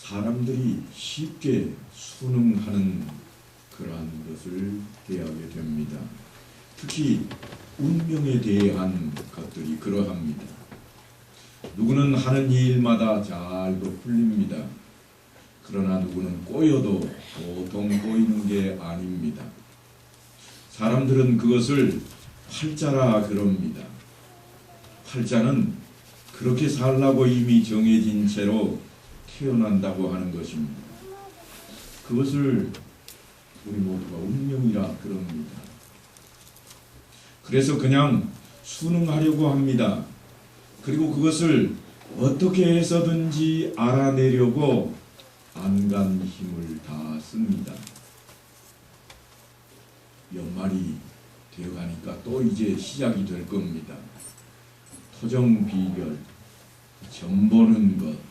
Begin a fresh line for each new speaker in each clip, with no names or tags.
사람들이 쉽게 순응하는 그러한 것을 대하게 됩니다. 특히 운명에 대한 것들이 그러합니다. 누구는 하는 일마다 잘도 풀립니다. 그러나 누구는 꼬여도 보통 꼬이는 게 아닙니다. 사람들은 그것을 활자라 그럽니다. 활자는 그렇게 살라고 이미 정해진 채로 태어난다고 하는 것입니다. 그것을 우리 모두가 운명이라 그럽니다. 그래서 그냥 순응하려고 합니다. 그리고 그것을 어떻게 해서든지 알아내려고 안간 힘을 다 씁니다. 연말이 되어가니까 또 이제 시작이 될 겁니다. 토정비결, 점 보는 것,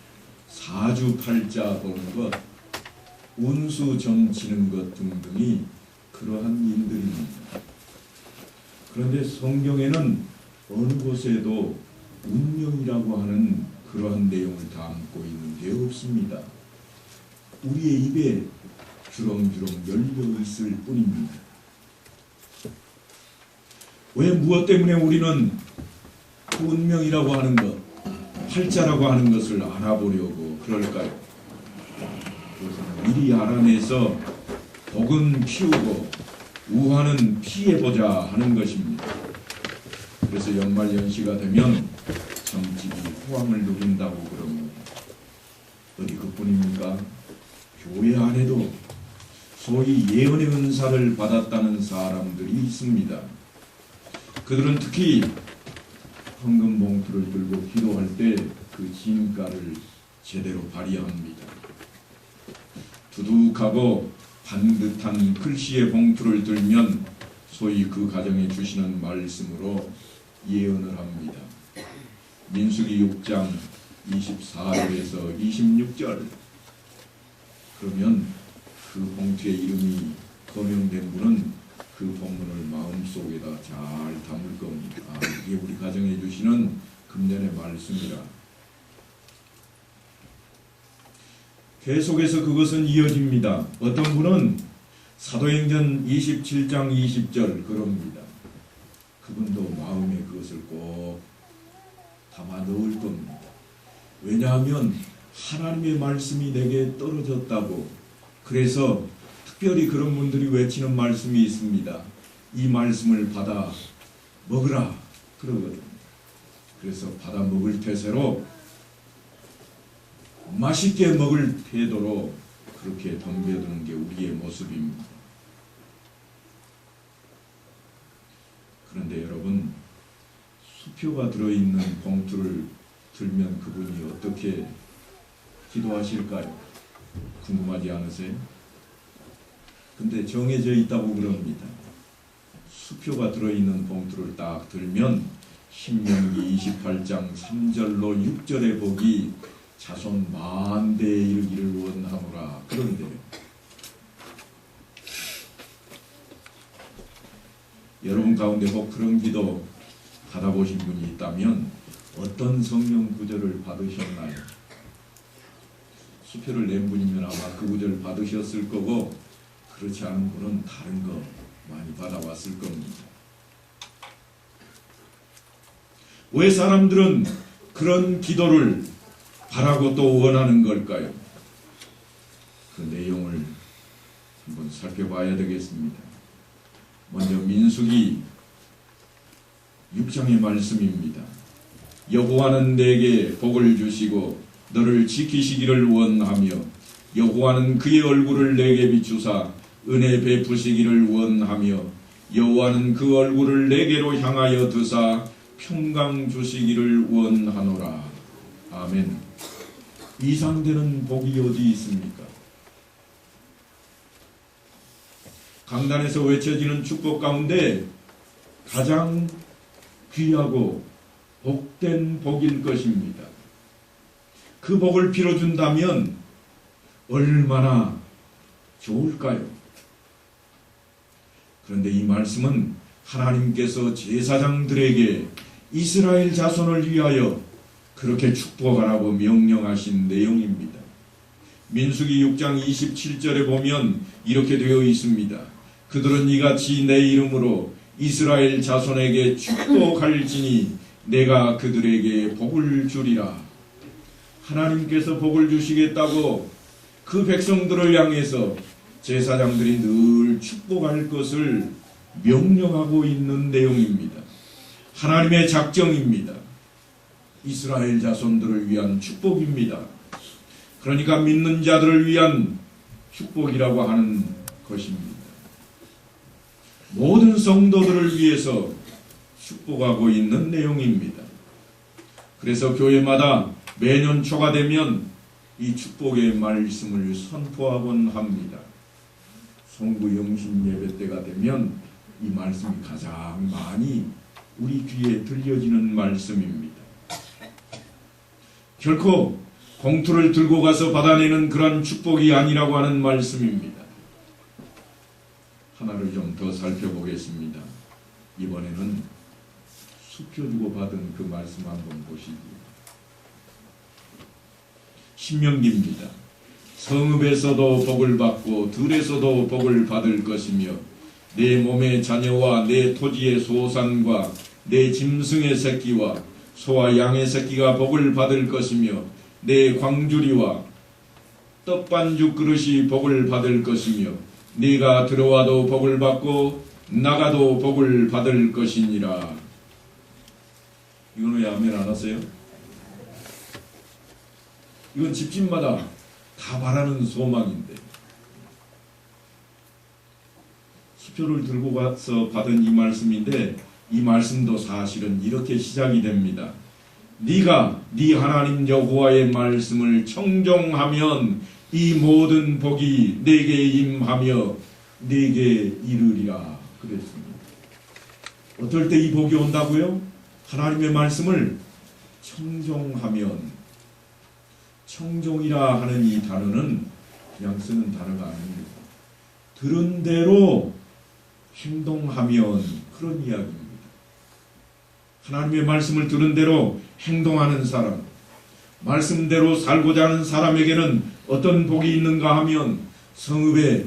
사주팔자 보는 것, 운수점 치는 것 등등이 그러한 일들입니다. 그런데 성경에는 어느 곳에도 운명이라고 하는 그러한 내용을 담고 있는 게 없습니다. 우리의 입에 주렁주렁 열려 있을 뿐입니다. 왜 무엇 때문에 우리는 그 운명이라고 하는 것, 활자라고 하는 것을 알아보려고 그럴까요? 그것은 미리 알아내서 복은 피우고 우환은 피해보자 하는 것입니다. 그래서 연말연시가 되면 점집이 호황을 누린다고 그럽니다. 어디 그뿐입니까? 교회 안에도 소위 예언의 은사를 받았다는 사람들이 있습니다. 그들은 특히 황금 봉투를 들고 기도할 때 그 진가를 제대로 발휘합니다. 두둑하고 반듯한 글씨의 봉투를 들면 소위 그 가정에 주시는 말씀으로 예언을 합니다. 민수기 6장 24절에서 26절. 그러면 그 봉투에 이름이 거명된 분은 그 본문을 마음속에다 잘 담을 겁니다. 이게 우리 가정에 주시는 금년의 말씀이라. 계속해서 그것은 이어집니다. 어떤 분은 사도행전 27장 20절 그럽니다. 그분도 마음에 그것을 꼭 담아 넣을 겁니다. 왜냐하면 하나님의 말씀이 내게 떨어졌다고. 그래서 특별히 그런 분들이 외치는 말씀이 있습니다. 이 말씀을 받아 먹으라 그러거든요. 그래서 받아 먹을 태세로 맛있게 먹을 태도로 그렇게 덤벼드는 게 우리의 모습입니다. 그런데 여러분, 수표가 들어있는 봉투를 들면 그분이 어떻게 기도하실까요? 궁금하지 않으세요? 근데 정해져 있다고 그럽니다. 수표가 들어있는 봉투를 딱 들면 신명기 28장 3절로 6절의 복이 자손 만대에 이르기를 원하노라 그런데요. 여러분 가운데 혹 그런 기도 받아보신 분이 있다면 어떤 성경 구절을 받으셨나요? 수표를 낸 분이면 아마 그 구절 받으셨을 거고, 그렇지 않은 분은 다른 거 많이 받아왔을 겁니다. 왜 사람들은 그런 기도를 바라고 또 원하는 걸까요? 그 내용을 한번 살펴봐야 되겠습니다. 먼저 민수기 6장의 말씀입니다. 여호와는 내게 복을 주시고 너를 지키시기를 원하며 여호와는 그의 얼굴을 내게 비추사 은혜 베푸시기를 원하며 여호와는 그 얼굴을 내게로 향하여 드사 평강 주시기를 원하노라. 아멘. 이상되는 복이 어디 있습니까? 강단에서 외쳐지는 축복 가운데 가장 귀하고 복된 복일 것입니다. 그 복을 빌어준다면 얼마나 좋을까요? 그런데 이 말씀은 하나님께서 제사장들에게 이스라엘 자손을 위하여 그렇게 축복하라고 명령하신 내용입니다. 민수기 6장 27절에 보면 이렇게 되어 있습니다. 그들은 이같이 내 이름으로 이스라엘 자손에게 축복할지니 내가 그들에게 복을 주리라. 하나님께서 복을 주시겠다고 그 백성들을 향해서 제사장들이 늘 축복할 것을 명령하고 있는 내용입니다. 하나님의 작정입니다. 이스라엘 자손들을 위한 축복입니다. 그러니까 믿는 자들을 위한 축복이라고 하는 것입니다. 모든 성도들을 위해서 축복하고 있는 내용입니다. 그래서 교회마다 매년 초가 되면 이 축복의 말씀을 선포하곤 합니다. 송구 영신 예배 때가 되면 이 말씀이 가장 많이 우리 귀에 들려지는 말씀입니다. 결코 공투를 들고 가서 받아내는 그런 축복이 아니라고 하는 말씀입니다. 하나를 좀 더 살펴보겠습니다. 이번에는 수표 주고 받은 그 말씀 한번 보시죠. 신명기입니다. 성읍에서도 복을 받고 들에서도 복을 받을 것이며 내 몸의 자녀와 내 토지의 소산과 내 짐승의 새끼와 소와 양의 새끼가 복을 받을 것이며 내 광주리와 떡반죽 그릇이 복을 받을 것이며 네가 들어와도 복을 받고 나가도 복을 받을 것이니라. 이건 왜 아멘 안 하세요? 이건 집집마다 다 바라는 소망인데 수표를 들고 가서 받은 이 말씀인데 이 말씀도 사실은 이렇게 시작이 됩니다. 네가 네 하나님 여호와의 말씀을 청종하면 이 모든 복이 네게 임하며 네게 이르리라 그랬습니다. 어떨 때 이 복이 온다고요? 하나님의 말씀을 청종하면, 청종이라 하는 이 단어는 그냥 쓰는 단어가 아닙니다. 들은 대로 행동하면 그런 이야기입니다. 하나님의 말씀을 들은 대로 행동하는 사람, 말씀대로 살고자 하는 사람에게는 어떤 복이 있는가 하면 성읍에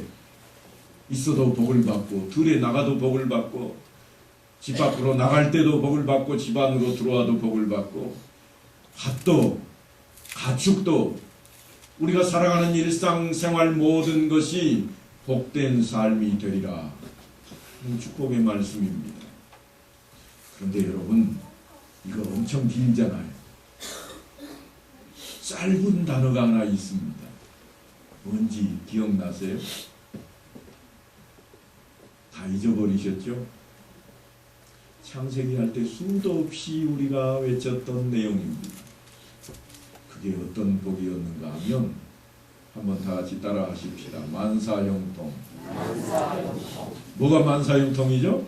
있어도 복을 받고 들에 나가도 복을 받고 집 밖으로 나갈 때도 복을 받고 집 안으로 들어와도 복을 받고 밭도 가축도 우리가 살아가는 일상생활 모든 것이 복된 삶이 되리라. 축복의 말씀입니다. 그런데 여러분 이거 엄청 길잖아요. 짧은 단어가 하나 있습니다. 뭔지 기억나세요? 다 잊어버리셨죠? 창세기 할 때 수도 없이 우리가 외쳤던 내용입니다. 그게 어떤 복이었는가 하면 한번 다 같이 따라 하십시다. 만사형통. 뭐가 만사형통이죠?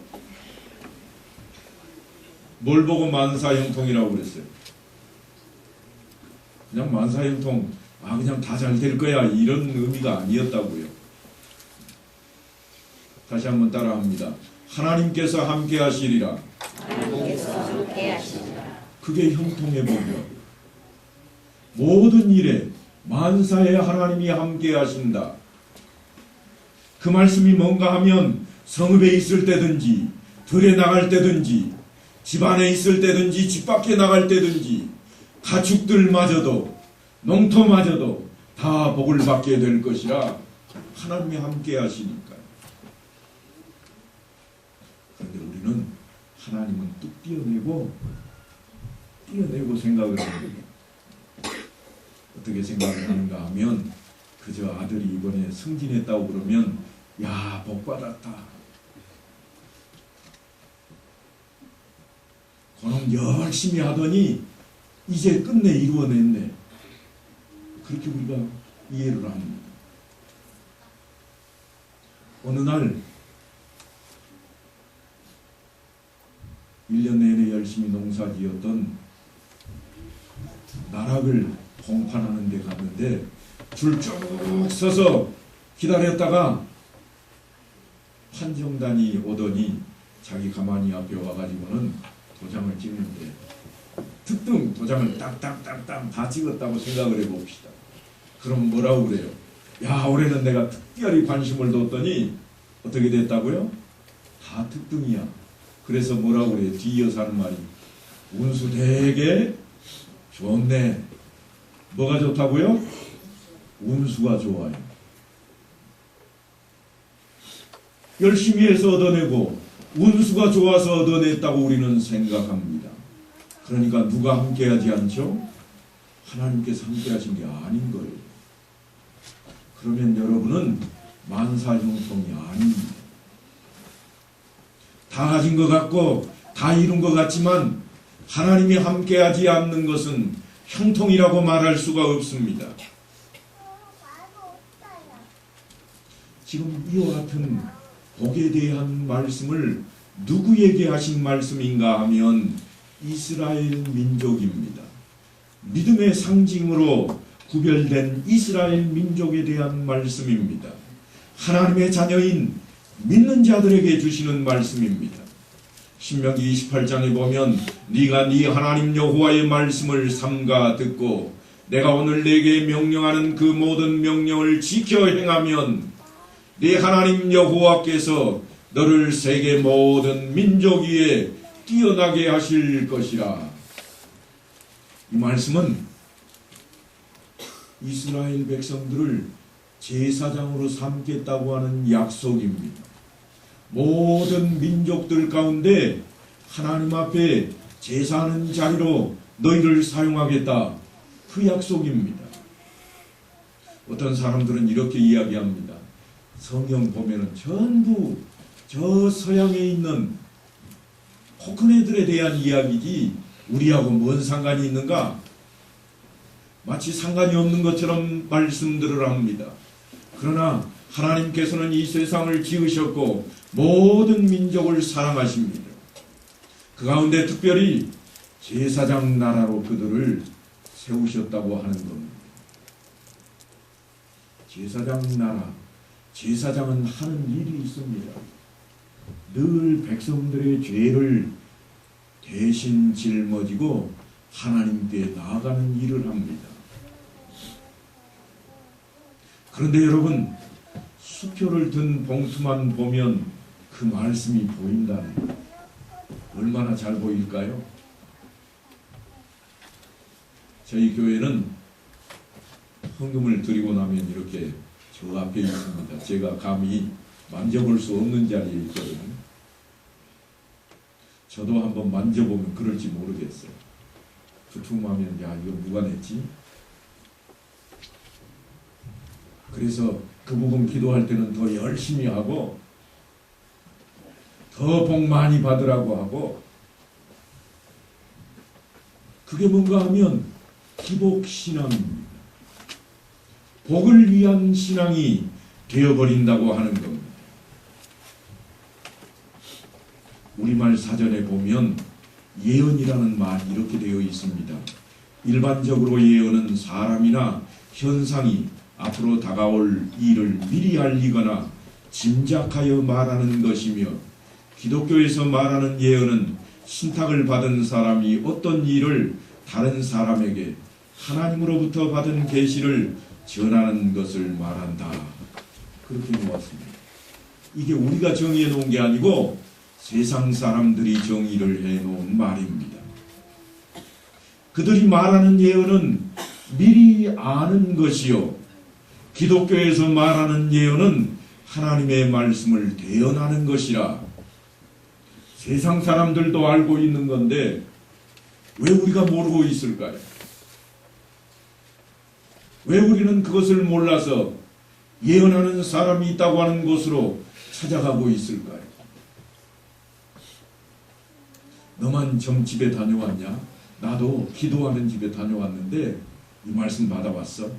뭘 보고 만사형통이라고 그랬어요? 그냥 만사형통, 그냥 다 잘 될 거야 이런 의미가 아니었다고요. 다시 한번 따라합니다. 하나님께서 함께 하시리라. 그게 형통의 복이요. 모든 일에 만사에 하나님이 함께 하신다. 그 말씀이 뭔가 하면 성읍에 있을 때든지 들에 나갈 때든지 집안에 있을 때든지 집 밖에 나갈 때든지 가축들마저도 농토마저도 다 복을 받게 될 것이라 하나님이 함께 하시니까요. 그런데 우리는 하나님은 뚝 띄어내고 생각을 합니다. 어떻게 생각을 하는가 하면 그저 아들이 이번에 승진했다고 그러면 야, 복 받았다. 그놈 열심히 하더니 이제 끝내 이루어냈네. 그렇게 우리가 이해를 합니다. 어느 날 1년 내내 열심히 농사지었던 나락을 봉판하는 데 갔는데 줄 쭉 서서 기다렸다가 판정단이 오더니 자기 가만히 앞에 와가지고는 도장을 찍는데 특등 도장을 딱딱딱딱 다 찍었다고 생각을 해봅시다. 그럼 뭐라고 그래요? 야, 올해는 내가 특별히 관심을 뒀더니 어떻게 됐다고요? 다 특등이야. 그래서 뭐라고 그래요? 뒤이어서 하는 말이 운수 되게 좋네. 뭐가 좋다고요? 운수가 좋아요. 열심히 해서 얻어내고 운수가 좋아서 얻어냈다고 우리는 생각합니다. 그러니까 누가 함께하지 않죠? 하나님께서 함께하신 게 아닌 거예요. 그러면 여러분은 만사형통이 아닙니다. 다 가진 것 같고 다 이룬 것 같지만 하나님이 함께하지 않는 것은 형통이라고 말할 수가 없습니다. 지금 이와 같은 복에 대한 말씀을 누구에게 하신 말씀인가 하면 이스라엘 민족입니다. 믿음의 상징으로 구별된 이스라엘 민족에 대한 말씀입니다. 하나님의 자녀인 믿는 자들에게 주시는 말씀입니다. 신명기 28장에 보면 네가 네 하나님 여호와의 말씀을 삼가 듣고 내가 오늘 네게 명령하는 그 모든 명령을 지켜 행하면 네 하나님 여호와께서 너를 세계 모든 민족 위에 뛰어나게 하실 것이라. 이 말씀은 이스라엘 백성들을 제사장으로 삼겠다고 하는 약속입니다. 모든 민족들 가운데 하나님 앞에 제사하는 자리로 너희를 사용하겠다. 그 약속입니다. 어떤 사람들은 이렇게 이야기합니다. 성경 보면은 전부 저 서양에 있는 코크네들에 대한 이야기지 우리하고 뭔 상관이 있는가? 마치 상관이 없는 것처럼 말씀들을 합니다. 그러나 하나님께서는 이 세상을 지으셨고 모든 민족을 사랑하십니다. 그 가운데 특별히 제사장 나라로 그들을 세우셨다고 하는 겁니다. 제사장 나라, 제사장은 하는 일이 있습니다. 늘 백성들의 죄를 대신 짊어지고 하나님께 나아가는 일을 합니다. 그런데 여러분, 수표를 든 봉투만 보면 그 말씀이 보인다네. 얼마나 잘 보일까요? 저희 교회는 헌금을 드리고 나면 이렇게 저 앞에 있습니다. 제가 감히 만져볼 수 없는 자리에 있거든요. 저도 한번 만져보면 그럴지 모르겠어요. 두툼하면 야, 이거 누가 냈지? 그래서 그 부분 기도할 때는 더 열심히 하고 더 복 많이 받으라고 하고, 그게 뭔가 하면 기복신앙입니다. 복을 위한 신앙이 되어버린다고 하는 겁니다. 우리말 사전에 보면 예언이라는 말이 이렇게 되어 있습니다. 일반적으로 예언은 사람이나 현상이 앞으로 다가올 일을 미리 알리거나 짐작하여 말하는 것이며, 기독교에서 말하는 예언은 신탁을 받은 사람이 어떤 일을 다른 사람에게 하나님으로부터 받은 계시를 전하는 것을 말한다. 그렇게 놓았습니다. 이게 우리가 정의해 놓은 게 아니고 세상 사람들이 정의를 해 놓은 말입니다. 그들이 말하는 예언은 미리 아는 것이요, 기독교에서 말하는 예언은 하나님의 말씀을 대언하는 것이라. 세상 사람들도 알고 있는 건데 왜 우리가 모르고 있을까요? 왜 우리는 그것을 몰라서 예언하는 사람이 있다고 하는 곳으로 찾아가고 있을까요? 너만 점집에 다녀왔냐? 나도 기도하는 집에 다녀왔는데 이 말씀 받아봤어?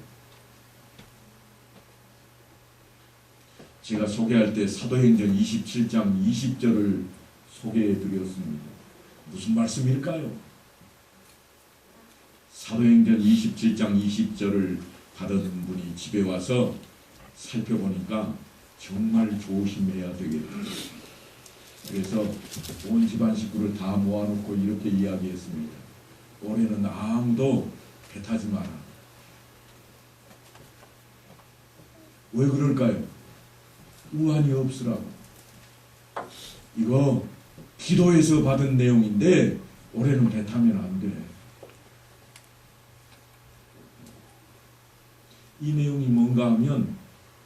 제가 소개할 때 사도행전 27장 20절을 소개해드렸습니다. 무슨 말씀일까요? 사도행전 27장 20절을 받은 분이 집에 와서 살펴보니까 정말 조심해야 되겠다. 그래서 온 집안 식구를 다 모아놓고 이렇게 이야기했습니다. 올해는 아무도 배 타지 마라. 왜 그럴까요? 우환이 없으라고. 이거 기도에서 받은 내용인데 올해는 배 타면 안 돼. 이 내용이 뭔가 하면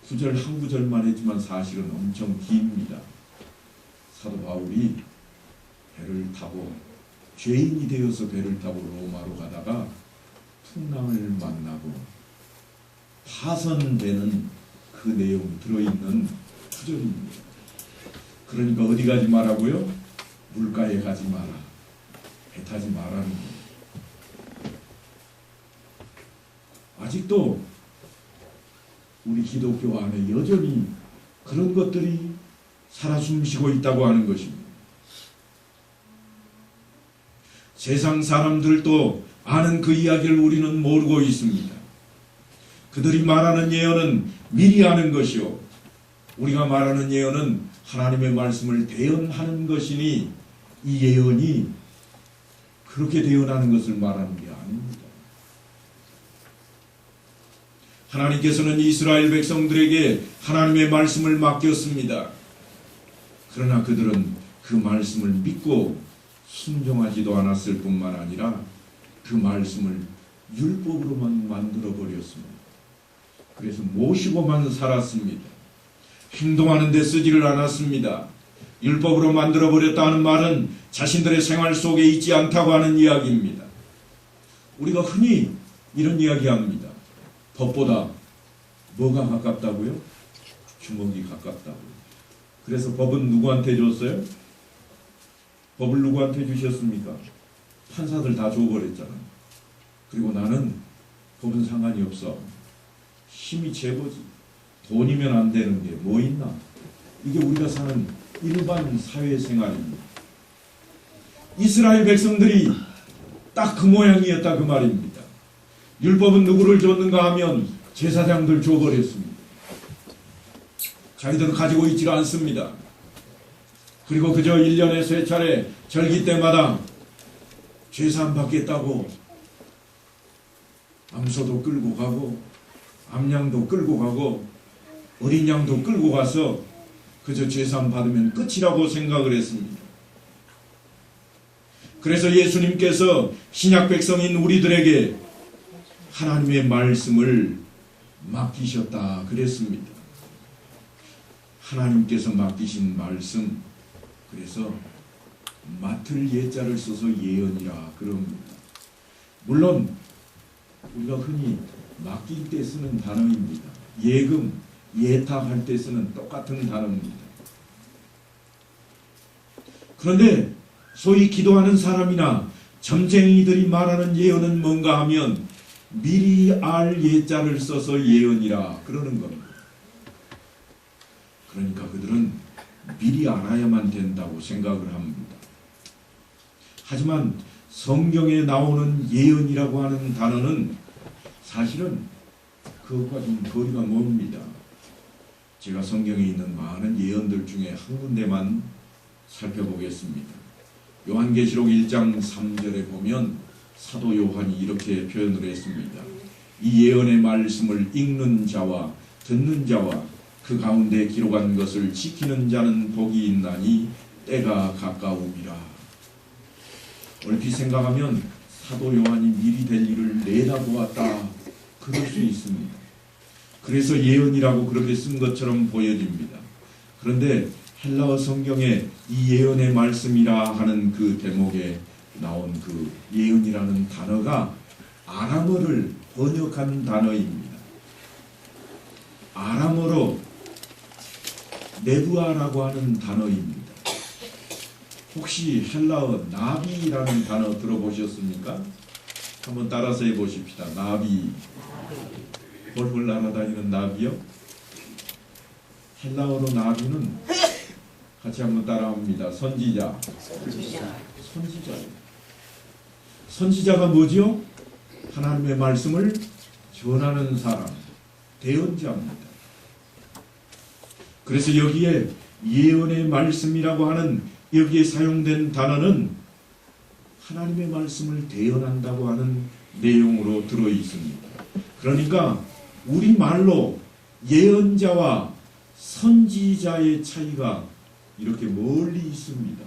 구절 한 구절만 했지만 사실은 엄청 깁니다. 사도 바울이 배를 타고 죄인이 되어서 배를 타고 로마로 가다가 풍랑을 만나고 파선되는 그 내용이 들어있는 구절입니다. 그러니까 어디 가지 말라고요? 물가에 가지 마라. 배 타지 말라는 거예요. 아직도 우리 기독교 안에 여전히 그런 것들이 살아 숨쉬고 있다고 하는 것입니다. 세상 사람들도 아는 그 이야기를 우리는 모르고 있습니다. 그들이 말하는 예언은 미리 아는 것이요, 우리가 말하는 예언은 하나님의 말씀을 대언하는 것이니 이 예언이 그렇게 대언하는 것을 말하는 게 아닙니다. 하나님께서는 이스라엘 백성들에게 하나님의 말씀을 맡겼습니다. 그러나 그들은 그 말씀을 믿고 순종하지도 않았을 뿐만 아니라 그 말씀을 율법으로만 만들어 버렸습니다. 그래서 모시고만 살았습니다. 행동하는 데 쓰지를 않았습니다. 율법으로 만들어 버렸다는 말은 자신들의 생활 속에 있지 않다고 하는 이야기입니다. 우리가 흔히 이런 이야기합니다. 법보다 뭐가 가깝다고요? 주먹이 가깝다고요. 그래서 법은 누구한테 줬어요? 법을 누구한테 주셨습니까? 판사들 다 줘버렸잖아요. 그리고 나는 법은 상관이 없어. 힘이 제거지. 돈이면 안 되는 게 뭐 있나? 이게 우리가 사는 일반 사회생활입니다. 이스라엘 백성들이 딱 그 모양이었다 그 말입니다. 율법은 누구를 줬는가 하면 제사장들 줘버렸습니다. 자기들은 가지고 있지 않습니다. 그리고 그저 1년에 3차례 절기 때마다 제사함 받겠다고 암소도 끌고 가고 암양도 끌고 가고 어린 양도 끌고 가서 그저 제사함 받으면 끝이라고 생각을 했습니다. 그래서 예수님께서 신약 백성인 우리들에게 하나님의 말씀을 맡기셨다 그랬습니다. 하나님께서 맡기신 말씀, 그래서 맡을 예자를 써서 예언이라 그럽니다. 물론 우리가 흔히 맡길 때 쓰는 단어입니다. 예금, 예탁할 때 쓰는 똑같은 단어입니다. 그런데 소위 기도하는 사람이나 점쟁이들이 말하는 예언은 뭔가 하면 미리 알 예자를 써서 예언이라 그러는 겁니다. 그러니까 그들은 미리 알아야만 된다고 생각을 합니다. 하지만 성경에 나오는 예언이라고 하는 단어는 사실은 그것과 좀 거리가 멉니다. 제가 성경에 있는 많은 예언들 중에 한 군데만 살펴보겠습니다. 요한계시록 1장 3절에 보면 사도 요한이 이렇게 표현을 했습니다. 이 예언의 말씀을 읽는 자와 듣는 자와 그 가운데 기록한 것을 지키는 자는 복이 있나니 때가 가까우니라. 얼핏 생각하면 사도 요한이 미리 될 일을 내다보았다 그럴 수 있습니다. 그래서 예언이라고 그렇게 쓴 것처럼 보여집니다. 그런데 헬라어 성경에 이 예언의 말씀이라 하는 그 대목에 나온 그 예언이라는 단어가 아람어를 번역한 단어입니다. 아람어로 네부아라고 하는 단어입니다. 혹시 헬라어 나비라는 단어 들어보셨습니까? 한번 따라서 해보십시다. 나비. 벌벌 날아다니는 나비요? 헬라어로 나비는 같이 한번 따라합니다. 선지자. 선지자예요. 선지자가 뭐죠? 하나님의 말씀을 전하는 사람, 대언자입니다. 그래서 여기에 예언의 말씀이라고 하는 여기에 사용된 단어는 하나님의 말씀을 대언한다고 하는 내용으로 들어 있습니다. 그러니까 우리말로 예언자와 선지자의 차이가 이렇게 멀리 있습니다.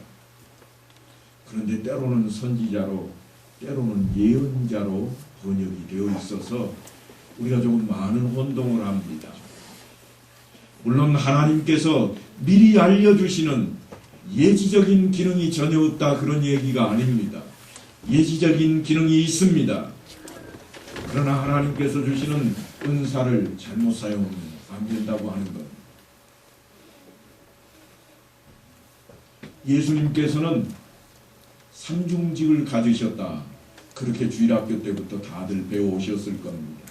그런데 때로는 선지자로, 때로는 예언자로 번역이 되어 있어서 우리가 조금 많은 혼동을 합니다. 물론 하나님께서 미리 알려주시는 예지적인 기능이 전혀 없다, 그런 얘기가 아닙니다. 예지적인 기능이 있습니다. 그러나 하나님께서 주시는 은사를 잘못 사용하면 안 된다고 하는 것. 예수님께서는 삼중직을 가지셨다, 그렇게 주일학교 때부터 다들 배워오셨을 겁니다.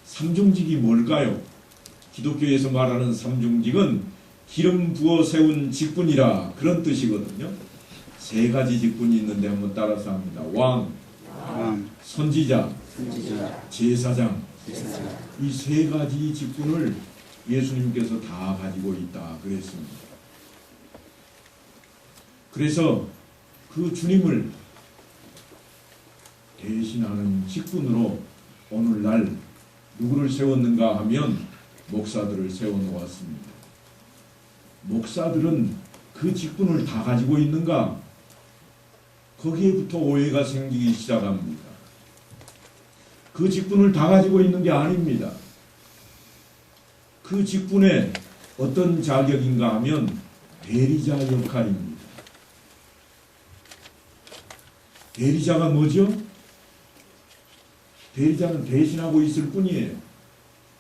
삼중직이 뭘까요? 기독교에서 말하는 삼중직은 기름 부어 세운 직분이라, 그런 뜻이거든요. 세 가지 직분이 있는데 한번 따라서 합니다. 왕, 선지자, 제사장. 이 세 가지 직분을 예수님께서 다 가지고 있다 그랬습니다. 그래서 그 주님을 대신하는 직분으로 오늘날 누구를 세웠는가 하면 목사들을 세워놓았습니다. 목사들은 그 직분을 다 가지고 있는가? 거기에부터 오해가 생기기 시작합니다. 그 직분을 다 가지고 있는 게 아닙니다. 그 직분에 어떤 자격인가 하면 대리자 역할입니다. 대리자가 뭐죠? 대리자는 대신하고 있을 뿐이에요.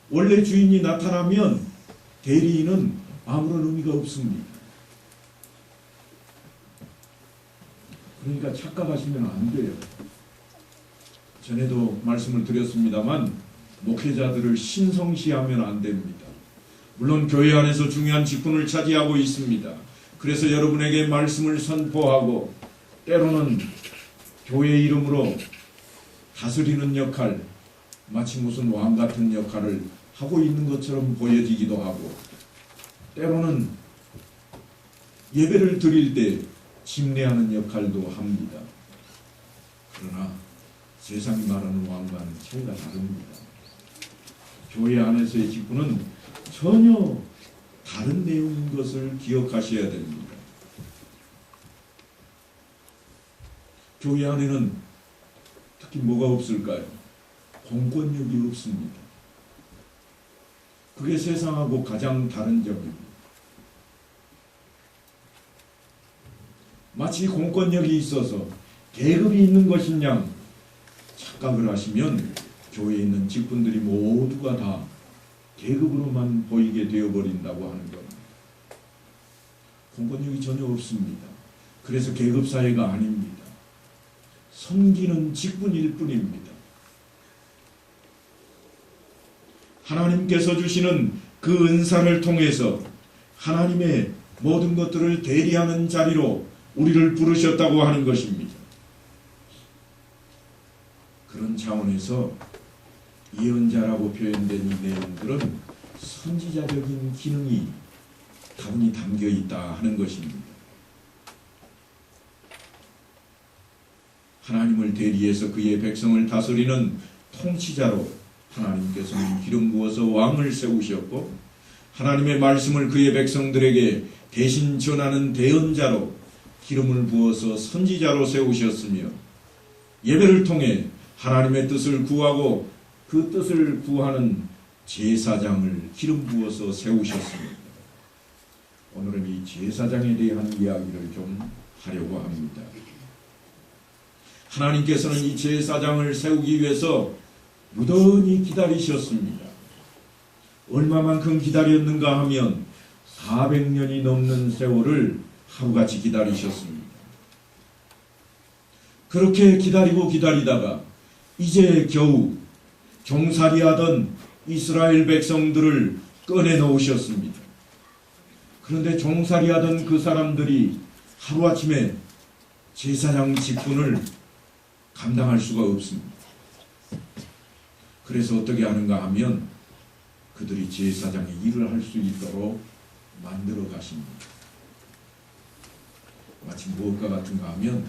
원래 주인이 나타나면 대리인은 아무런 의미가 없습니다. 그러니까 착각하시면 안 돼요. 전에도 말씀을 드렸습니다만 목회자들을 신성시하면 안 됩니다. 물론 교회 안에서 중요한 직분을 차지하고 있습니다. 그래서 여러분에게 말씀을 선포하고 때로는 교회 이름으로 다스리는 역할, 마치 무슨 왕 같은 역할을 하고 있는 것처럼 보여지기도 하고, 때로는 예배를 드릴 때 침례하는 역할도 합니다. 그러나 세상이 말하는 왕과는 차이가 다릅니다. 교회 안에서의 직분은 전혀 다른 내용인 것을 기억하셔야 됩니다. 교회 안에는 특히 뭐가 없을까요? 공권력이 없습니다. 그게 세상하고 가장 다른 점입니다. 마치 공권력이 있어서 계급이 있는 것인 양 착각을 하시면 교회에 있는 직분들이 모두가 다 계급으로만 보이게 되어버린다고 하는 겁니다. 공권력이 전혀 없습니다. 그래서 계급사회가 아닙니다. 섬기는 직분일 뿐입니다. 하나님께서 주시는 그 은사를 통해서 하나님의 모든 것들을 대리하는 자리로 우리를 부르셨다고 하는 것입니다. 그런 차원에서 예언자라고 표현된 이 내용들은 선지자적인 기능이 다분히 담겨 있다 하는 것입니다. 하나님을 대리해서 그의 백성을 다스리는 통치자로 하나님께서는 기름 부어서 왕을 세우셨고, 하나님의 말씀을 그의 백성들에게 대신 전하는 대언자로 기름을 부어서 선지자로 세우셨으며, 예배를 통해 하나님의 뜻을 구하고 그 뜻을 구하는 제사장을 기름 부어서 세우셨습니다. 오늘은 이 제사장에 대한 이야기를 좀 하려고 합니다. 하나님께서는 이 제사장을 세우기 위해서 무던히 기다리셨습니다. 얼마만큼 기다렸는가 하면 400년이 넘는 세월을 하루같이 기다리셨습니다. 그렇게 기다리고 기다리다가 이제 겨우 종살이하던 이스라엘 백성들을 꺼내놓으셨습니다. 그런데 종살이하던 그 사람들이 하루아침에 제사장 직분을 감당할 수가 없습니다. 그래서 어떻게 하는가 하면 그들이 제사장의 일을 할 수 있도록 만들어 가십니다. 마치 무엇과 같은가 하면,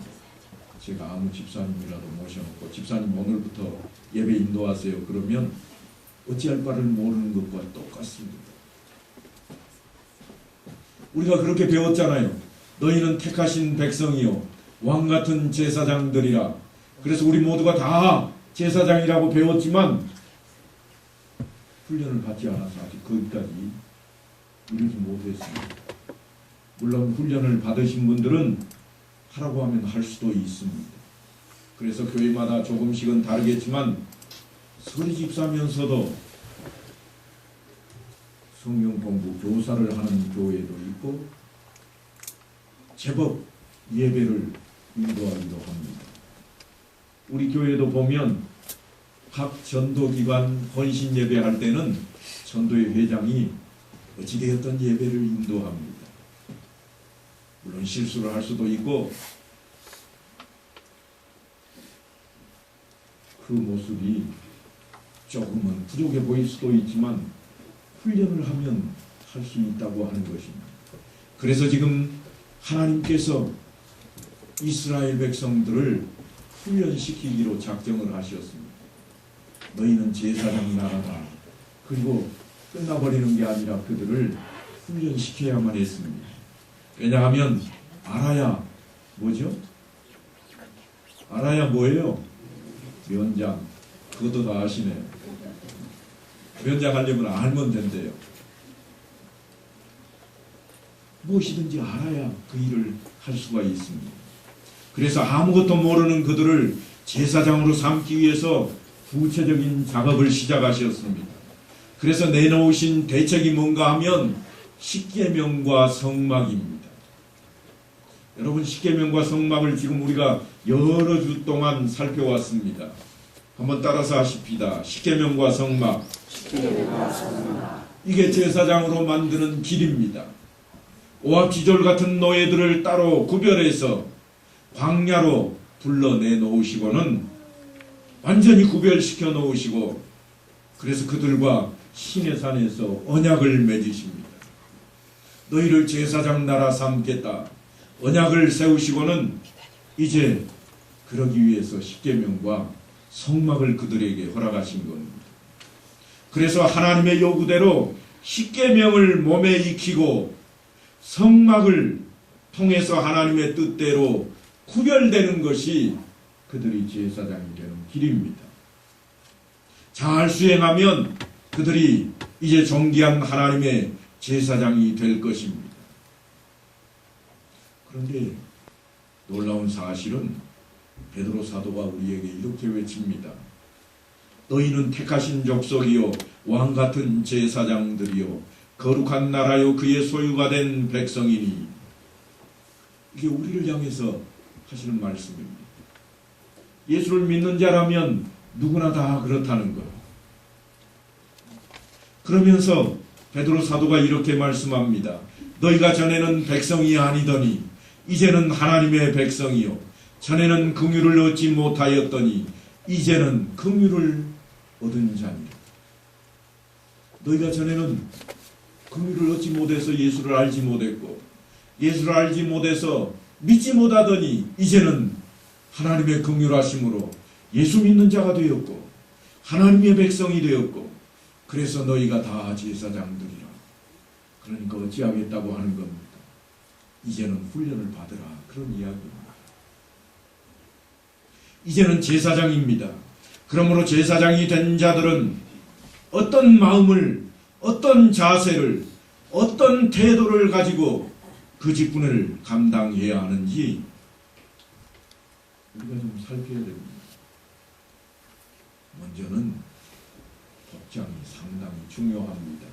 제가 아무 집사님이라도 모셔놓고 집사님 오늘부터 예배 인도하세요 그러면 어찌할 바를 모르는 것과 똑같습니다. 우리가 그렇게 배웠잖아요. 너희는 택하신 백성이요 왕같은 제사장들이라. 그래서 우리 모두가 다 제사장이라고 배웠지만 훈련을 받지 않아서 아직 거기까지 이르지 못했습니다. 물론 훈련을 받으신 분들은 하라고 하면 할 수도 있습니다. 그래서 교회마다 조금씩은 다르겠지만 서리 집사면서도 성경 공부 교사를 하는 교회도 있고 제법 예배를 인도하기도 합니다. 우리 교회도 보면 각 전도기관 헌신 예배할 때는 전도회 회장이 어찌되었던 예배를 인도합니다. 물론 실수를 할 수도 있고 그 모습이 조금은 부족해 보일 수도 있지만 훈련을 하면 할 수 있다고 하는 것입니다. 그래서 지금 하나님께서 이스라엘 백성들을 훈련시키기로 작정을 하셨습니다. 너희는 제사장 나라다. 그리고 끝나버리는 게 아니라 그들을 훈련시켜야만 했습니다. 왜냐하면 알아야 뭐죠? 알아야 뭐예요? 면장. 그것도 다 아시네요. 면장 하려면 알면 된대요. 무엇이든지 알아야 그 일을 할 수가 있습니다. 그래서 아무것도 모르는 그들을 제사장으로 삼기 위해서 구체적인 작업을 시작하셨습니다. 그래서 내놓으신 대책이 뭔가 하면 십계명과 성막입니다. 여러분, 십계명과 성막을 지금 우리가 여러 주 동안 살펴왔습니다. 한번 따라서 하십시다. 십계명과 성막. 이게 제사장으로 만드는 길입니다. 오합지졸 같은 노예들을 따로 구별해서 광야로 불러내 놓으시고는 완전히 구별시켜 놓으시고 그래서 그들과 시내산에서 언약을 맺으십니다. 너희를 제사장 나라 삼겠다. 언약을 세우시고는 이제 그러기 위해서 십계명과 성막을 그들에게 허락하신 겁니다. 그래서 하나님의 요구대로 십계명을 몸에 익히고 성막을 통해서 하나님의 뜻대로 구별되는 것이 그들이 제사장이 되는 길입니다. 잘 수행하면 그들이 이제 존귀한 하나님의 제사장이 될 것입니다. 그런데 놀라운 사실은 베드로 사도가 우리에게 이렇게 외칩니다. 너희는 택하신 족속이요 왕같은 제사장들이요 거룩한 나라요 그의 소유가 된 백성이니. 이게 우리를 향해서 하시는 말씀입니다. 예수를 믿는 자라면 누구나 다 그렇다는 것. 그러면서 베드로 사도가 이렇게 말씀합니다. 너희가 전에는 백성이 아니더니 이제는 하나님의 백성이요 전에는 긍휼을 얻지 못하였더니 이제는 긍휼을 얻은 자니라. 너희가 전에는 긍휼을 얻지 못해서 예수를 알지 못했고 예수를 알지 못해서 믿지 못하더니 이제는 하나님의 긍휼하심으로 예수 믿는 자가 되었고 하나님의 백성이 되었고 그래서 너희가 다 제사장들이라. 그러니까 어찌하겠다고 하는 겁니까? 이제는 훈련을 받으라. 그런 이야기입니다. 이제는 제사장입니다. 그러므로 제사장이 된 자들은 어떤 마음을, 어떤 자세를, 어떤 태도를 가지고 그 직분을 감당해야 하는지 우리가 좀 살펴야 됩니다. 먼저는 복장이 상당히 중요합니다.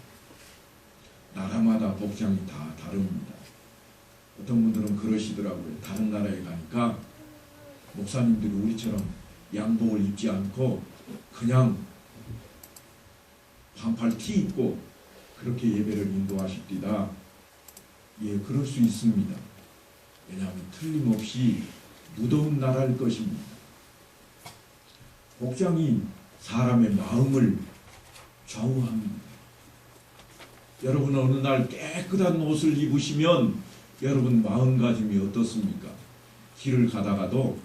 나라마다 복장이 다 다릅니다. 어떤 분들은 그러시더라고요. 다른 나라에 가니까 목사님들이 우리처럼 양복을 입지 않고 그냥 반팔 티 입고 그렇게 예배를 인도하십니다. 예, 그럴 수 있습니다. 왜냐하면 틀림없이 무더운 나라일 것입니다. 복장이 사람의 마음을 좌우합니다. 여러분 어느 날 깨끗한 옷을 입으시면 여러분 마음가짐이 어떻습니까? 길을 가다가도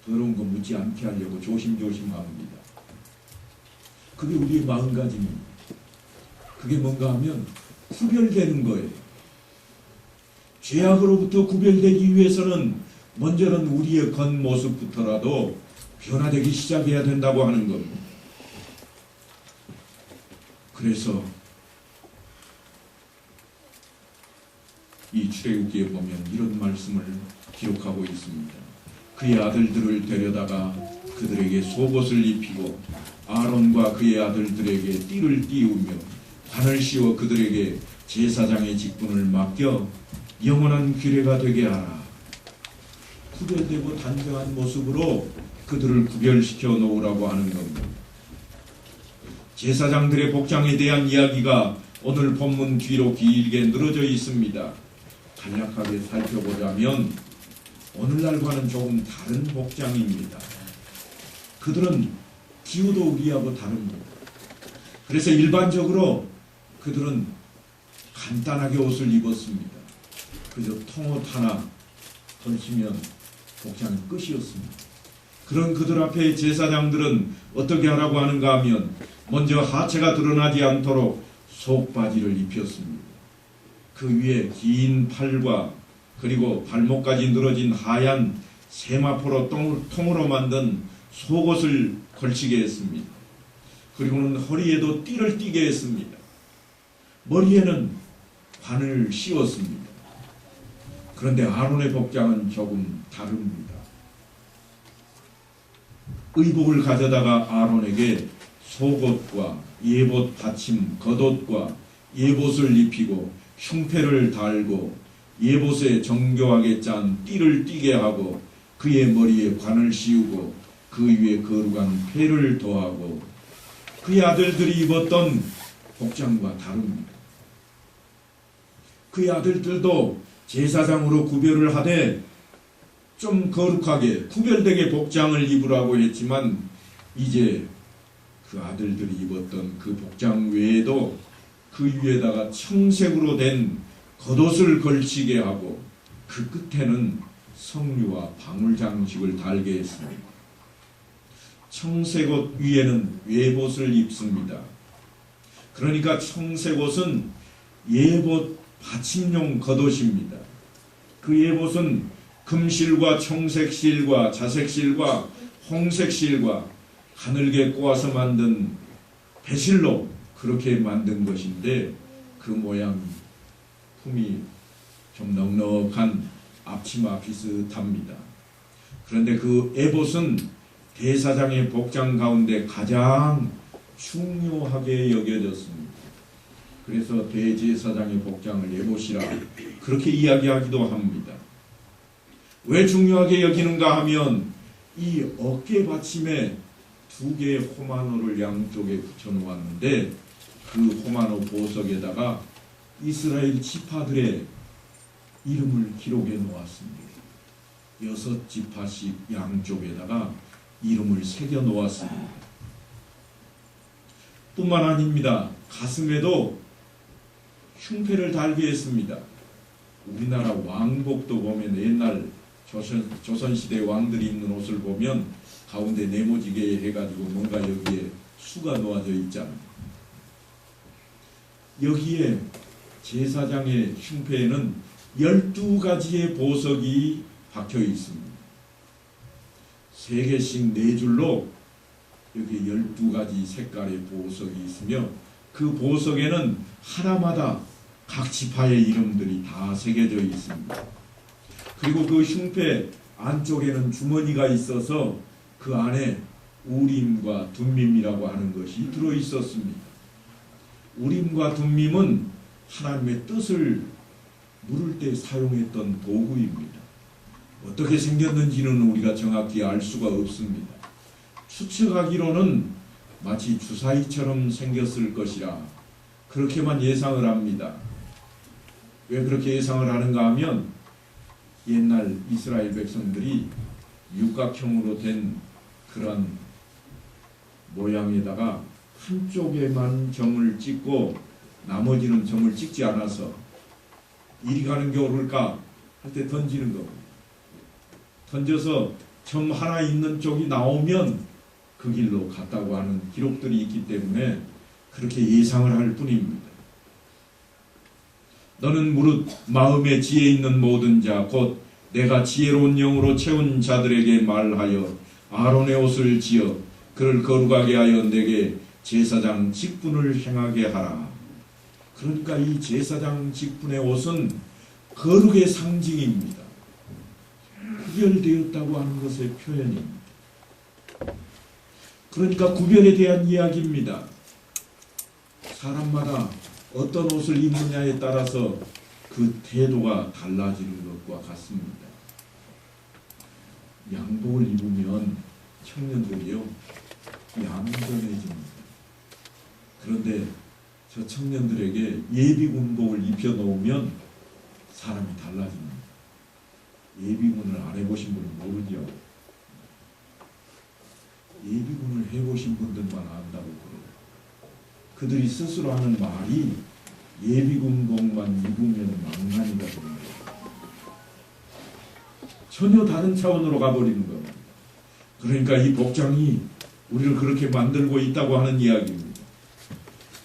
더러운 거 묻지 않게 하려고 조심조심합니다. 그게 우리의 마음가짐입니다. 그게 뭔가 하면 구별되는 거예요. 죄악으로부터 구별되기 위해서는 먼저는 우리의 겉모습부터라도 변화되기 시작해야 된다고 하는 겁니다. 그래서 이 출애굽기에 보면 이런 말씀을 기록하고 있습니다. 그의 아들들을 데려다가 그들에게 속옷을 입히고 아론과 그의 아들들에게 띠를 띄우며 관을 씌워 그들에게 제사장의 직분을 맡겨 영원한 규례가 되게 하라. 구별되고 단정한 모습으로 그들을 구별시켜 놓으라고 하는 겁니다. 제사장들의 복장에 대한 이야기가 오늘 본문 뒤로 길게 늘어져 있습니다. 간략하게 살펴보자면 오늘날과는 조금 다른 복장입니다. 그들은 기후도 우리하고 다릅니다. 그래서 일반적으로 그들은 간단하게 옷을 입었습니다. 그저 통옷 하나 던지면 복장이 끝이었습니다. 그런 그들 앞에 제사장들은 어떻게 하라고 하는가 하면 먼저 하체가 드러나지 않도록 속바지를 입혔습니다. 그 위에 긴 팔과 그리고 발목까지 늘어진 하얀 세마포로 통으로 만든 속옷을 걸치게 했습니다. 그리고는 허리에도 띠를 띠게 했습니다. 머리에는 관을 씌웠습니다. 그런데 아론의 복장은 조금 다릅니다. 의복을 가져다가 아론에게 속옷과 예봇 받침 겉옷과 예봇을 입히고 흉패를 달고 예봇에 정교하게 짠 띠를 띠게 하고 그의 머리에 관을 씌우고 그 위에 거룩한 패를 더하고 그의 아들들이 입었던 복장과 다릅니다. 그의 아들들도 제사장으로 구별을 하되 좀 거룩하게 구별되게 복장을 입으라고 했지만 이제 그 아들들이 입었던 그 복장 외에도 그 위에다가 청색으로 된 겉옷을 걸치게 하고 그 끝에는 성류와 방울장식을 달게 했습니다. 청색옷 위에는 예봇을 입습니다. 그러니까 청색옷은 예봇 받침용 겉옷입니다. 그 예봇은 금실과 청색실과 자색실과 홍색실과 가늘게 꼬아서 만든 배실로 그렇게 만든 것인데 그 모양 품이 좀 넉넉한 앞치마 비슷합니다. 그런데 그 에봇은 대사장의 복장 가운데 가장 중요하게 여겨졌습니다. 그래서 대제사장의 복장을 에봇이라 그렇게 이야기하기도 합니다. 왜 중요하게 여기는가 하면 이 어깨 받침에 두 개의 호마노를 양쪽에 붙여 놓았는데 그 호마노 보석에다가 이스라엘 지파들의 이름을 기록해 놓았습니다. 6지파씩 양쪽에다가 이름을 새겨 놓았습니다. 뿐만 아닙니다. 가슴에도 흉패를 달게 했습니다. 우리나라 왕복도 보면 옛날 조선시대 왕들이 입는 옷을 보면 가운데 네모지게 해가지고 뭔가 여기에 수가 놓아져 있잖아요. 여기에 제사장의 흉패에는 12가지의 보석이 박혀 있습니다. 3개씩 4줄로 여기 12가지 색깔의 보석이 있으며 그 보석에는 하나마다 각 지파의 이름들이 다 새겨져 있습니다. 그리고 그 흉패 안쪽에는 주머니가 있어서 그 안에 우림과 둠밈이라고 하는 것이 들어 있었습니다. 우림과 둠밈은 하나님의 뜻을 물을 때 사용했던 도구입니다. 어떻게 생겼는지는 우리가 정확히 알 수가 없습니다. 추측하기로는 마치 주사위처럼 생겼을 것이라 그렇게만 예상을 합니다. 왜 그렇게 예상을 하는가 하면 옛날 이스라엘 백성들이 육각형으로 된 그런 모양에다가 한쪽에만 점을 찍고 나머지는 점을 찍지 않아서 이리 가는 게 옳을까 할 때 던지는 겁니다. 던져서 점 하나 있는 쪽이 나오면 그 길로 갔다고 하는 기록들이 있기 때문에 그렇게 예상을 할 뿐입니다. 너는 무릇 마음에 지혜 있는 모든 자 곧 내가 지혜로운 영으로 채운 자들에게 말하여 아론의 옷을 지어 그를 거룩하게 하여 내게 제사장 직분을 행하게 하라. 그러니까 이 제사장 직분의 옷은 거룩의 상징입니다. 구별되었다고 하는 것의 표현입니다. 그러니까 구별에 대한 이야기입니다. 사람마다 어떤 옷을 입느냐에 따라서 그 태도가 달라지는 것과 같습니다. 양복을 입으면 청년들이요 얌전해집니다. 그런데 저 청년들에게 예비군복을 입혀놓으면 사람이 달라집니다. 예비군을 안 해보신 분은 모르죠. 예비군을 해보신 분들만 안다고 그래요. 그들이 스스로 하는 말이 예비군복만 입으면 망나니가 되는 거예요. 전혀 다른 차원으로 가버리는 겁니다. 그러니까 이 복장이 우리를 그렇게 만들고 있다고 하는 이야기입니다.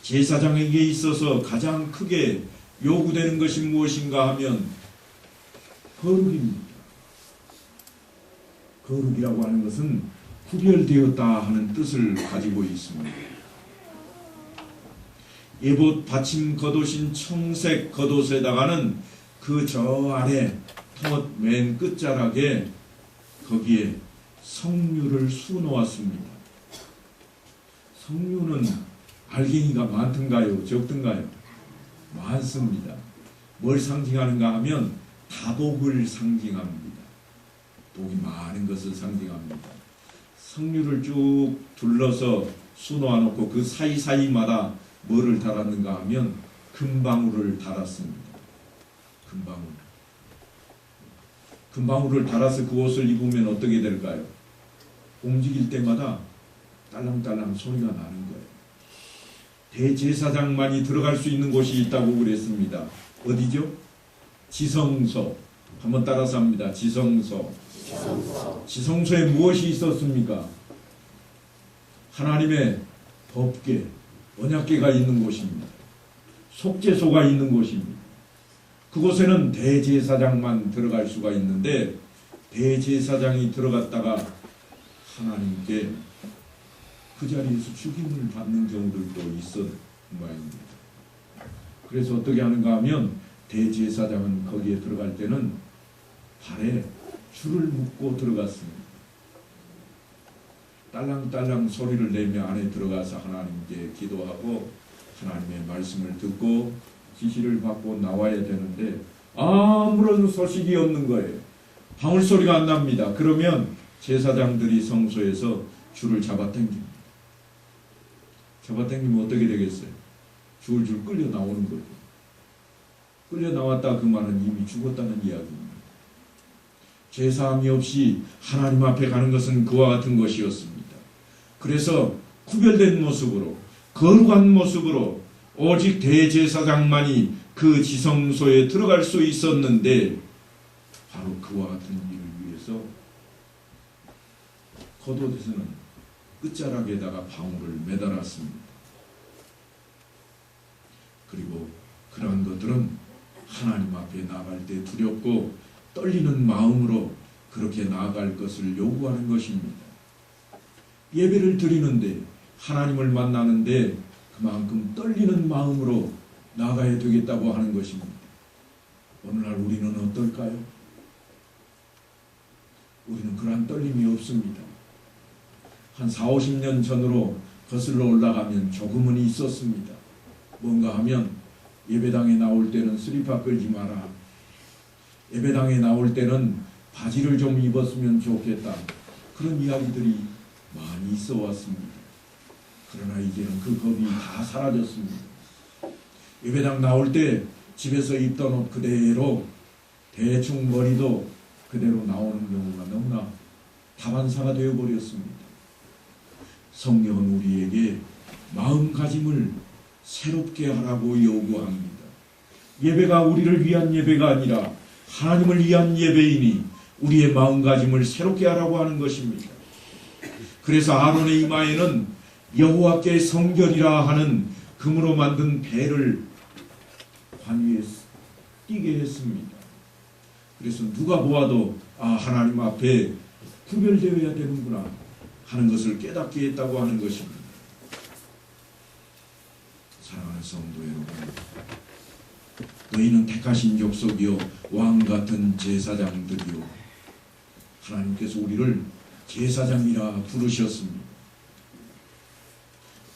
제사장에게 있어서 가장 크게 요구되는 것이 무엇인가 하면 거룩입니다. 거룩이라고 하는 것은 구별되었다 하는 뜻을 가지고 있습니다. 예봇 받침 겉옷인 청색 겉옷에다가는 그 저 아래 턱 맨 끝자락에 거기에 성류를 수놓았습니다. 성류는 알갱이가 많든가요? 적든가요? 많습니다. 뭘 상징하는가 하면 다복을 상징합니다. 복이 많은 것을 상징합니다. 성류를 쭉 둘러서 수놓아 놓고 그 사이사이마다 뭐를 달았는가 하면 금방울을 달았습니다. 금방울을 달아서 그 옷을 입으면 어떻게 될까요? 움직일 때마다 딸랑딸랑 소리가 나는 거예요. 대제사장만이 들어갈 수 있는 곳이 있다고 그랬습니다. 어디죠? 지성소. 한번 따라서 합니다. 지성소. 지성소에 무엇이 있었습니까? 하나님의 법궤, 언약궤가 있는 곳입니다. 속죄소가 있는 곳입니다. 그곳에는 대제사장만 들어갈 수가 있는데 대제사장이 들어갔다가 하나님께 그 자리에서 죽임을 받는 경우들도 있었던 모양입니다. 그래서 어떻게 하는가 하면 대제사장은 거기에 들어갈 때는 발에 줄을 묶고 들어갔습니다. 딸랑딸랑 소리를 내며 안에 들어가서 하나님께 기도하고 하나님의 말씀을 듣고 지시를 받고 나와야 되는데 아무런 소식이 없는 거예요. 방울소리가 안 납니다. 그러면 제사장들이 성소에서 줄을 잡아당깁니다. 잡아당기면 어떻게 되겠어요? 줄줄 끌려 나오는 거죠. 끌려 나왔다 그 말은 이미 죽었다는 이야기입니다. 죄사함이 없이 하나님 앞에 가는 것은 그와 같은 것이었습니다. 그래서 구별된 모습으로 거룩한 모습으로 오직 대제사장만이 그 지성소에 들어갈 수 있었는데 바로 그와 같은 일을 위해서 겉옷에서는 끝자락에다가 방울을 매달았습니다. 그리고 그러한 것들은 하나님 앞에 나아갈 때 두렵고 떨리는 마음으로 그렇게 나아갈 것을 요구하는 것입니다. 예배를 드리는데 하나님을 만나는데 그만큼 떨리는 마음으로 나아가야 되겠다고 하는 것입니다. 오늘날 우리는 어떨까요? 우리는 그러한 떨림이 없습니다. 한 40, 50년 전으로 거슬러 올라가면 조금은 있었습니다. 뭔가 하면 예배당에 나올 때는 슬리퍼 끌지 마라. 예배당에 나올 때는 바지를 좀 입었으면 좋겠다. 그런 이야기들이 많이 있어 왔습니다. 그러나 이제는 그 겁이 다 사라졌습니다. 예배당 나올 때 집에서 입던 옷 그대로 대충 머리도 그대로 나오는 경우가 너무나 다반사가 되어버렸습니다. 성령은 우리에게 마음가짐을 새롭게 하라고 요구합니다. 예배가 우리를 위한 예배가 아니라 하나님을 위한 예배이니 우리의 마음가짐을 새롭게 하라고 하는 것입니다. 그래서 아론의 이마에는 여호와께 성결이라 하는 금으로 만든 배를 관 위에 띄게 했습니다. 그래서 누가 보아도 하나님 앞에 구별되어야 되는구나 하는 것을 깨닫게 했다고 하는 것입니다. 사랑하는 성도 여러분, 너희는 택하신 족속이요 왕같은 제사장들이요. 하나님께서 우리를 제사장이라 부르셨습니다.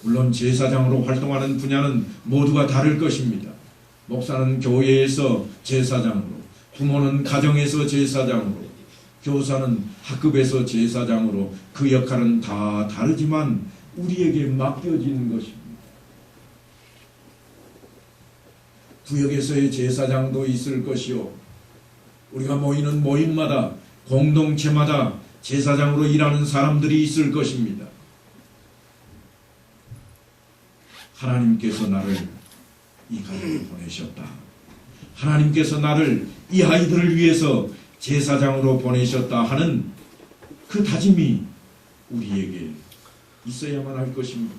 물론 제사장으로 활동하는 분야는 모두가 다를 것입니다. 목사는 교회에서 제사장으로, 부모는 가정에서 제사장으로, 교사는 학급에서 제사장으로 그 역할은 다 다르지만 우리에게 맡겨지는 것입니다. 구역에서의 제사장도 있을 것이요, 우리가 모이는 모임마다 공동체마다 제사장으로 일하는 사람들이 있을 것입니다. 하나님께서 나를 이 가정에 보내셨다. 하나님께서 나를 이 아이들을 위해서 제사장으로 보내셨다 하는 그 다짐이 우리에게 있어야만 할 것입니다.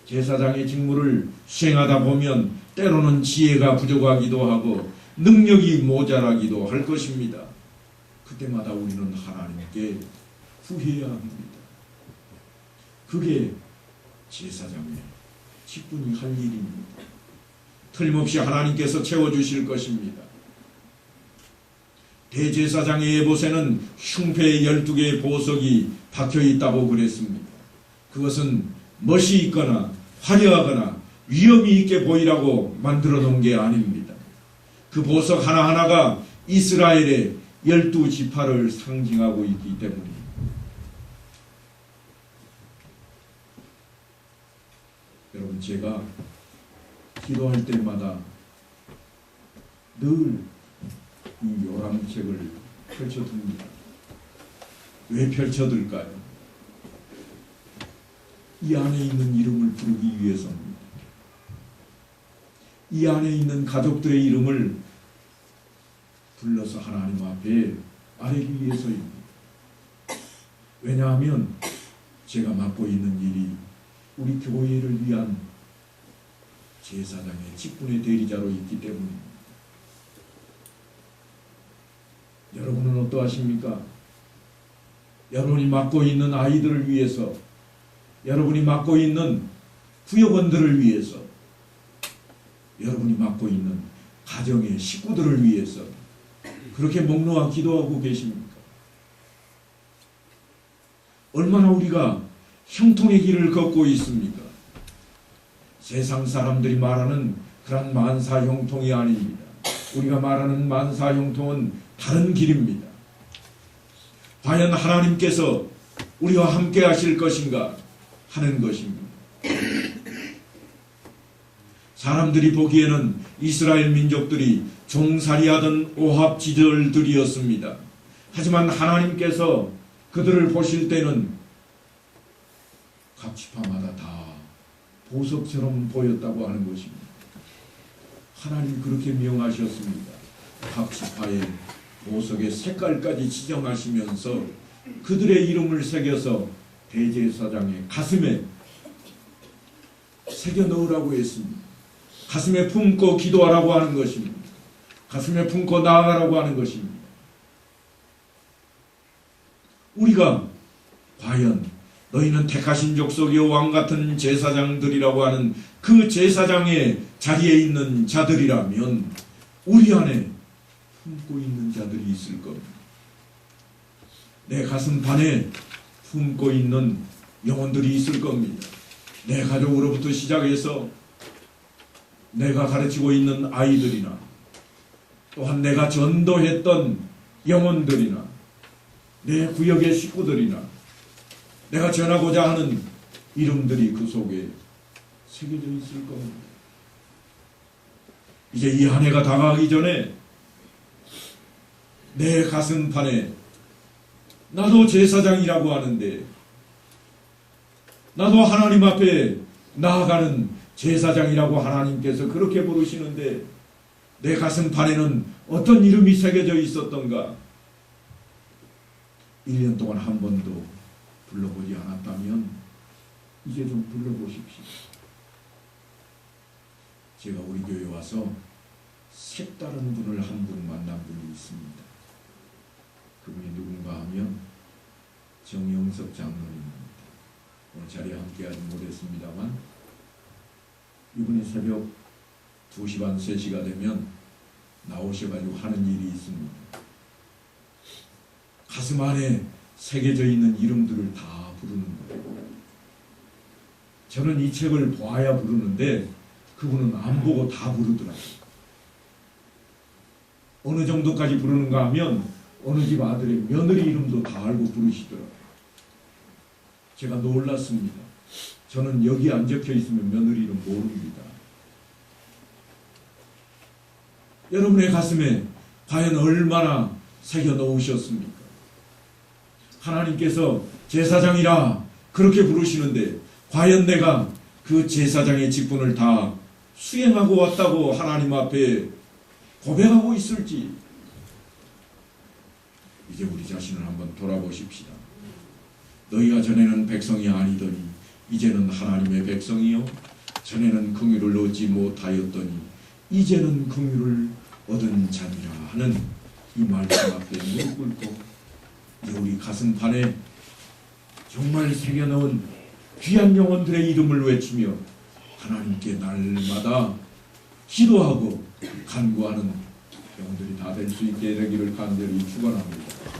제사장의 직무를 수행하다 보면 때로는 지혜가 부족하기도 하고 능력이 모자라기도 할 것입니다. 그때마다 우리는 하나님께 후회해야 합니다. 그게 제사장의 직분이 할 일입니다. 틀림없이 하나님께서 채워주실 것입니다. 대제사장의 에봇에는 흉패 12개의 보석이 박혀있다고 그랬습니다. 그것은 멋이 있거나 화려하거나 위험이 있게 보이라고 만들어 놓은 게 아닙니다. 그 보석 하나하나가 이스라엘의 12지파를 상징하고 있기 때문입니다. 여러분, 제가 기도할 때마다 늘 이 요람책을 펼쳐둡니다. 왜 펼쳐둘까요? 이 안에 있는 이름을 부르기 위해서입니다. 이 안에 있는 가족들의 이름을 불러서 하나님 앞에 아뢰기 위해서입니다. 왜냐하면 제가 맡고 있는 일이 우리 교회를 위한 제사장의 직분의 대리자로 있기 때문입니다. 여러분은 어떠하십니까? 여러분이 맡고 있는 아이들을 위해서, 여러분이 맡고 있는 부역원들을 위해서, 여러분이 맡고 있는 가정의 식구들을 위해서 그렇게 목 놓아 기도하고 계십니까? 얼마나 우리가 형통의 길을 걷고 있습니까? 세상 사람들이 말하는 그런 만사형통이 아닙니다. 우리가 말하는 만사형통은 다른 길입니다. 과연 하나님께서 우리와 함께 하실 것인가 하는 것입니다. 사람들이 보기에는 이스라엘 민족들이 종살이하던 오합지졸들이었습니다. 하지만 하나님께서 그들을 보실 때는 각 지파마다 다 보석처럼 보였다고 하는 것입니다. 하나님 그렇게 명하셨습니다. 각 지파의 보석의 색깔까지 지정하시면서 그들의 이름을 새겨서 대제사장의 가슴에 새겨 넣으라고 했습니다. 가슴에 품고 기도하라고 하는 것입니다. 가슴에 품고 나아가라고 하는 것입니다. 우리가 과연 너희는 택하신 족속이요 왕같은 제사장들이라고 하는 그 제사장의 자리에 있는 자들이라면 우리 안에 품고 있는 자들이 있을 겁니다. 내 가슴판에 품고 있는 영혼들이 있을 겁니다. 내 가족으로부터 시작해서 내가 가르치고 있는 아이들이나 또한 내가 전도했던 영혼들이나 내 구역의 식구들이나 내가 전하고자 하는 이름들이 그 속에 새겨져 있을 겁니다. 이제 이 한 해가 다가가기 전에 내 가슴판에 나도 제사장이라고 하는데 나도 하나님 앞에 나아가는 제사장이라고 하나님께서 그렇게 부르시는데 내 가슴판에는 어떤 이름이 새겨져 있었던가? 1년 동안 한 번도 불러보지 않았다면 이제 좀 불러보십시오. 제가 우리 교회에 와서 색다른 분을 한 분 만난 분이 있습니다. 그분이 누군가 하면 정영석 장로님입니다. 오늘 자리에 함께하지 못했습니다만 이분이 새벽 2시 반, 3시가 되면 나오셔가지고 하는 일이 있습니다. 가슴 안에 새겨져 있는 이름들을 다 부르는 거예요. 저는 이 책을 봐야 부르는데 그분은 안 보고 다 부르더라고요. 어느 정도까지 부르는가 하면 어느 집 아들의 며느리 이름도 다 알고 부르시더라고요. 제가 놀랐습니다. 저는 여기 안 적혀 있으면 며느리 이름 모릅니다. 여러분의 가슴에 과연 얼마나 새겨 넣으셨습니까? 하나님께서 제사장이라 그렇게 부르시는데 과연 내가 그 제사장의 직분을 다 수행하고 왔다고 하나님 앞에 고백하고 있을지 이제 우리 자신을 한번 돌아보십시다. 너희가 전에는 백성이 아니더니 이제는 하나님의 백성이요 전에는 긍휼을 얻지 못하였더니 이제는 긍휼을 얻은 자니라 하는 이 말씀 앞에 무릎 꿇고 이제 우리 가슴판에 정말 새겨넣은 귀한 영혼들의 이름을 외치며 하나님께 날마다 기도하고 간구하는 영혼들이 다 될 수 있게 되기를 간절히 축원합니다.